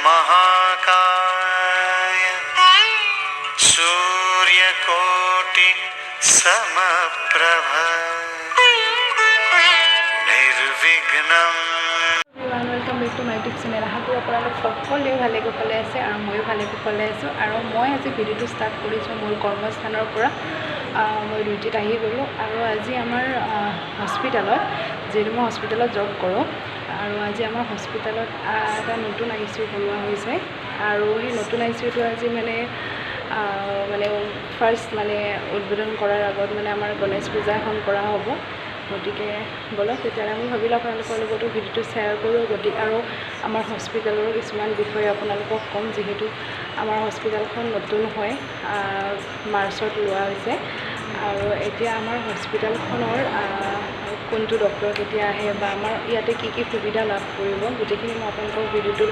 महाकाय सूर्यकोटि समप्रभ निर्विघ्नं। Welcome back to my YouTube channel. आशा कৰো আপোনালোক সকলোৱে ভালে কুশলে আছে আৰু ময়ো ভালে কুশলে আছোঁ। আৰু মই আজি ভিডিঅ'টো ষ্টাৰ্ট কৰিছোঁ মোৰ কৰ্মস্থানৰ পৰা। মই ডিউটিত আহি গ'লোঁ আৰু আজি আমাৰ হস্পিটেলত, যিহেতু মই হস্পিটেলত জব কৰোঁ, আৰু আজি আমাৰ হস্পিটেলত এটা নতুন ICU বনোৱা হৈছে। আৰু সেই নতুন ICUটো আজি মানে ফাৰ্ষ্ট উদ্বোধন কৰাৰ আগত আমাৰ গণেশ পূজা এখন কৰা হ'ব। গতিকে বলক তেতিয়াহ'লে আমি ভাবিলোঁ আপোনালোকৰ লগতো ভিডিঅ'টো শ্বেয়াৰ কৰোঁ, গতিকে আৰু আমাৰ হস্পিটেলৰ কিছুমান বিষয়ে আপোনালোকক ক'ম, যিহেতু আমাৰ হস্পিটেলখন নতুন হয়, মাৰ্চত লোৱা হৈছে। আৰু এতিয়া আমাৰ হস্পিটেলখনৰ কোনটো ডক্টৰ কেতিয়া আহে বা আমাৰ ইয়াতে কি কি সুবিধা লাভ কৰিব, গোটেইখিনি মই আপোনালোকক ভিডিঅ'টোৰ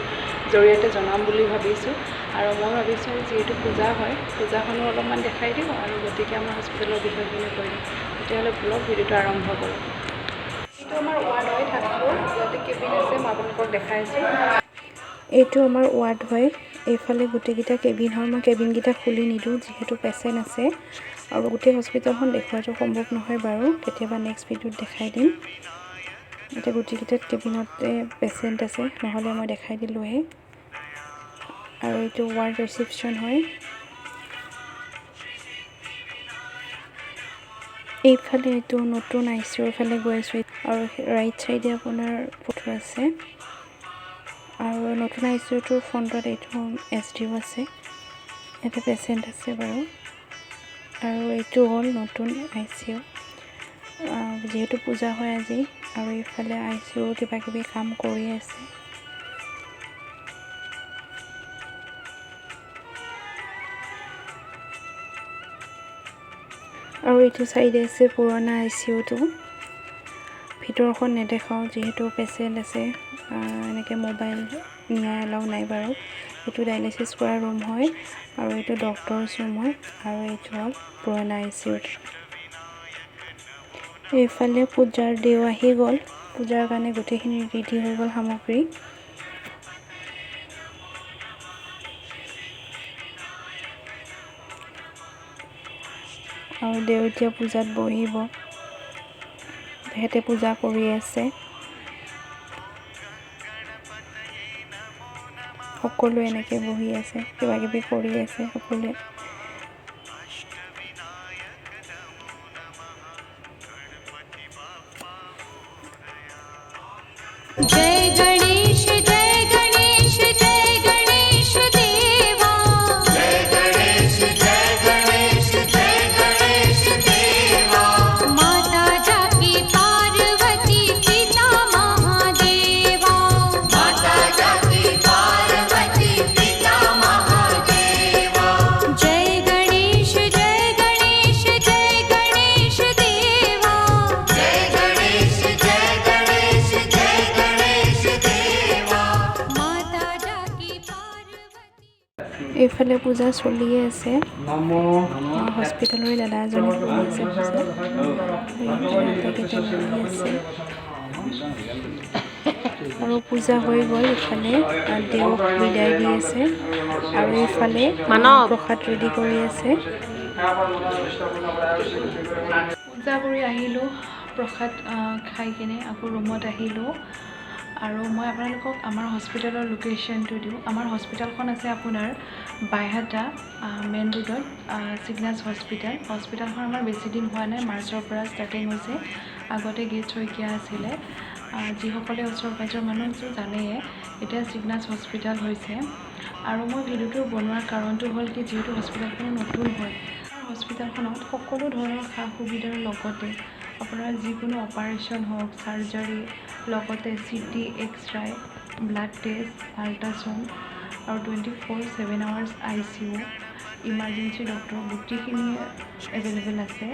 জৰিয়তে জনাম বুলি ভাবিছোঁ। আৰু মই ভাবিছোঁ যিহেতু পূজা হয়, পূজাখনো অলপমান দেখাই দিওঁ আৰু গতিকে আমাৰ হস্পিটেলৰ বিষয়খিনি কৈ দিওঁ। তেতিয়াহ'লে ব্লগ ভিডিঅ'টো আৰম্ভ কৰোঁ। এইটো আমাৰ ৱাৰ্ড হয়, থাকোঁ ইয়াতে কেবিন আছে, মই আপোনালোকক দেখাইছোঁ। এইটো আমাৰ ৱাৰ্ড হয়, এইফালে গোটেইকেইটা কেবিন হয়। মই কেবিনকেইটা খুলি নিদিওঁ যিহেতু পেচেণ্ট আছে আৰু গোটেই হস্পিটেলখন দেখুৱাটো সম্ভৱ নহয় বাৰু, কেতিয়াবা নেক্সট ভিডিঅ'ত দেখাই দিম। এতিয়া গোটেইকেইটাত কেবিনতে পেচেণ্ট আছে, নহ'লে মই দেখাই দিলোঁহে। আৰু এইটো ৱাৰ্ড ৰিচিপশ্যন হয়। এইফালে এইটো নতুন ICUৰ ফালে গৈ আছোঁ আৰু ৰাইট চাইডে আপোনাৰ ফটো আছে। আৰু নতুন ICUটোৰ ফ্ৰণ্টত এইটো SDO আছে, ইয়াতে পেচেণ্ট আছে বাৰু। আৰু এইটো হ'ল নতুন ICU, যিহেতু পূজা হয় আজি। আৰু এইফালে ICU কিবা কিবি কাম কৰি আছে। আৰু এইটো চাইডে আছে পুৰণা ICUটো। ভিতৰখন নেদেখাওঁ যিহেতু পেচেণ্ট আছে, এনেকৈ মোবাইল নিয়া এলাও নাই বাৰু। এইটো ডায়েলিচিছ কৰা ৰুম হয় আৰু এইটো ডক্টৰছ ৰুম হয়। আৰু এইটো হ'ল পুৰণা ICUটো। এইফালে পূজাৰ দেও আহি গ'ল, পূজাৰ কাৰণে গোটেইখিনি ৰেডি হৈ গ'ল সামগ্ৰী। আৰু দেও এতিয়া পূজাত বহিব, তেখেতে পূজা কৰি আছে। সকলোৱে এনেকৈ বহি আছে, কিবা কিবি কৰি আছে সকলোৱে। जय गणेश जय गणेश जय गणेश देवा, जय गणेश जय गणेश जय गणेश देवा। माता जाकी पार्वती पिता महादेवा, माता जाकी पार्वती पिता महादेवा। जय गणेश जय गणेश जय गणेश देवा, जय गणेश जय गणेश जय এইফালে পূজা চলিয়ে আছে। হস্পিটেলৰে দাদা এজনে কৰি আছে পূজা, আছে। আৰু পূজা হৈ গ'ল, ইফালে দেওক বিদায় দি আছে আৰু এইফালে প্ৰসাদ ৰেডি কৰি আছে। পূজা কৰি আহিলোঁ, প্ৰসাদ খাই কিনে আকৌ ৰুমত আহিলোঁ। আৰু মই আপোনালোকক আমাৰ হস্পিটেলৰ লোকেশ্যনটো দিওঁ। আমাৰ হস্পিটেলখন আছে আপোনাৰ বাইহাটা মেইন ৰোডত, sygnus হস্পিটেল। হস্পিটেলখন আমাৰ বেছি দিন হোৱা নাই, মাৰ্চৰ পৰা ষ্টাৰ্টিং হৈছে। আগতে গেট শইকীয়া আছিলে, যিসকলে ওচৰ পাজৰ মানুহটো জানেই, এতিয়া sygnus হস্পিটেল হৈছে। আৰু মই ভিডিঅ'টো বনোৱাৰ কাৰণটো হ'ল কি, যিহেতু হস্পিটেলখন নতুন হয়, হস্পিটেলখনত সকলো ধৰণৰ সা সুবিধাৰ লগতে আপোনাৰ যিকোনো অপাৰেশ্যন হওক, চাৰ্জাৰী, লগতে CT, X-ray, blood test, ultrasound আৰু 24/7 আৱাৰ্ছ ICU, ইমাৰ্জেঞ্চি ডক্টৰ গোটেইখিনি এভেইলেবল আছে।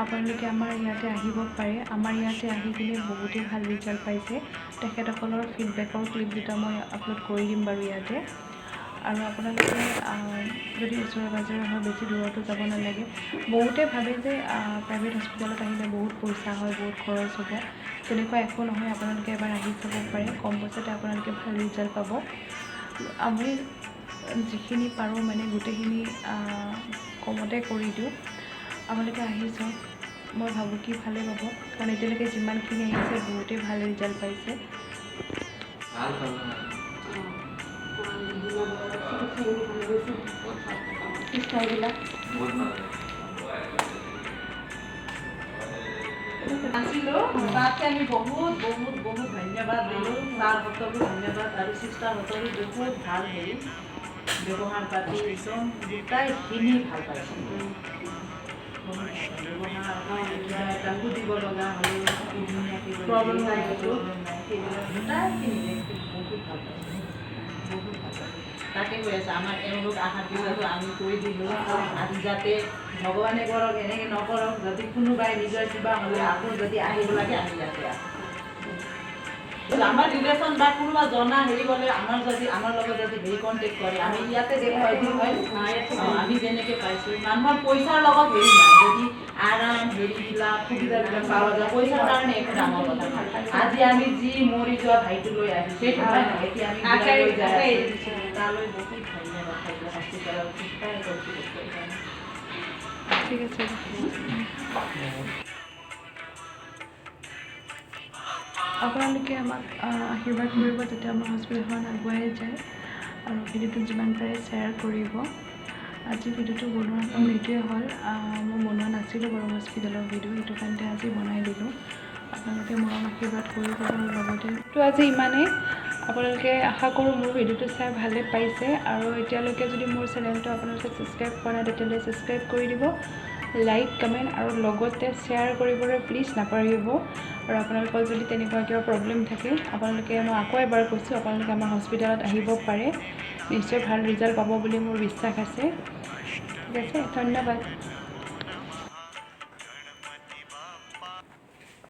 আপোনালোকে আমাৰ ইয়াতে আহিব পাৰে। আমাৰ ইয়াতে আহি কিনে বহুতেই ভাল ৰিজাল্ট পাইছে। তেখেতসকলৰ ফিডবেকৰ ক্লিপ দুটা মই আপলোড কৰি দিম বাৰু ইয়াতে। আৰু আপোনালোকে যদি ওচৰে পাজৰে হয়, বেছি দূৰতো যাব নালাগে। বহুতে ভাবে যে প্ৰাইভেট হস্পিটেলত আহিলে বহুত পইচা হয়, বহুত খৰচ হ'ব, তেনেকুৱা একো নহয়। আপোনালোকে এবাৰ আহি চাব পাৰে, কম পইচাতে আপোনালোকে ভাল ৰিজাল্ট পাব। আমি যিখিনি পাৰোঁ মানে গোটেইখিনি কমতে কৰি দিওঁ। আপোনালোকে আহি চাওক, মই ভাবোঁ কি ভালে পাব, কাৰণ এতিয়ালৈকে যিমানখিনি আহিছে বহুতেই ভাল ৰিজাল্ট পাইছে। আছিলোঁ তাতে আমি বহুত বহুত বহুত ধন্যবাদ দিলোঁ। ছাৰহঁতকো ধন্যবাদ আৰু চিষ্টাৰহঁতকো বহুত ভাল হেৰি ব্যৱহাৰ পাতি একদম গোটাইখিনি ভাল পাইছোঁ। ব্যৱহাৰ কিবা এটা সুধিব লগা হ'লেও প্ৰব্লেম নাই, সেইবিলাক গোটাইখিনি বহুত ভাল পাইছোঁ, বহুত ভাল পাইছোঁ। তাকে কৈ আছে আমাৰ এওঁলোক অহাৰ পিছতো আমি কৈ দিলোঁ আজি যাতে ভগৱানে কৰক এনেকৈ নকৰক, যদি কোনোবাই নিজৰ কিবা হ'লে আকৌ যদি আহিব লাগে আমি ইয়াতে আছোঁ। আমাৰ ৰিলেশ্যন বা কোনোবা জনা হেৰি গ'লে আমাৰ লগত যদি হেৰি কণ্টেক্ট কৰে আমি ইয়াতে দেখুৱাই দিওঁ হয়। আমি যেনেকৈ পাইছোঁ মানুহৰ পইচাৰ লগত হেৰি নাই, যদি আৰাম হেৰিবিলাক সুবিধাবিলাক পাৱা যায় পইচাৰ কাৰণে একো ডাঙৰ কথা নাই। আজি আমি যি মৰি যোৱা ভাইটো লৈ আহিছোঁ সেইটো হয় নাই, এতিয়া আমি লৈ যাই তালৈ বহুত ধন্যবাদ থাকিলে হস্পিটেলৰ ঠিক আছে। আপোনালোকে আমাক আশীৰ্বাদ কৰিব যাতে আমাৰ হস্পিটেলখন আগুৱাই যায়, আৰু ভিডিঅ'টো যিমান পাৰে শ্বেয়াৰ কৰিব। আজি ভিডিঅ'টো বনোৱাৰ কাৰণ এইটোৱে হ'ল, মই বনোৱা নাছিলোঁ বাৰু হস্পিটেলৰ ভিডিঅ', সেইটো কাৰণতে আজি বনাই দিলোঁ। আপোনালোকে মৰম আশীৰ্বাদ কৰি যাব, আৰু লগতে তো আজি ইমানেই। আপোনালোকে আশা কৰোঁ মোৰ ভিডিঅ'টো চাই ভালে পাইছে, আৰু এতিয়ালৈকে যদি মোৰ চেনেলটো আপোনালোকে ছাবস্ক্ৰাইব কৰা নাই তেতিয়াহ'লে ছাবস্ক্ৰাইব কৰি দিব, লাইক কমেণ্ট আৰু লগতে শ্বেয়াৰ কৰিবলৈ প্লিজ নাপাহৰিব। আৰু আপোনালোকৰ যদি তেনেকুৱা কিবা প্ৰব্লেম থাকে আপোনালোকে, মই আকৌ এবাৰ কৈছোঁ, আপোনালোকে আমাৰ হস্পিটেলত আহিব পাৰে, নিশ্চয় ভাল ৰিজাল্ট পাব বুলি মোৰ বিশ্বাস আছে। ঠিক আছে, ধন্যবাদ।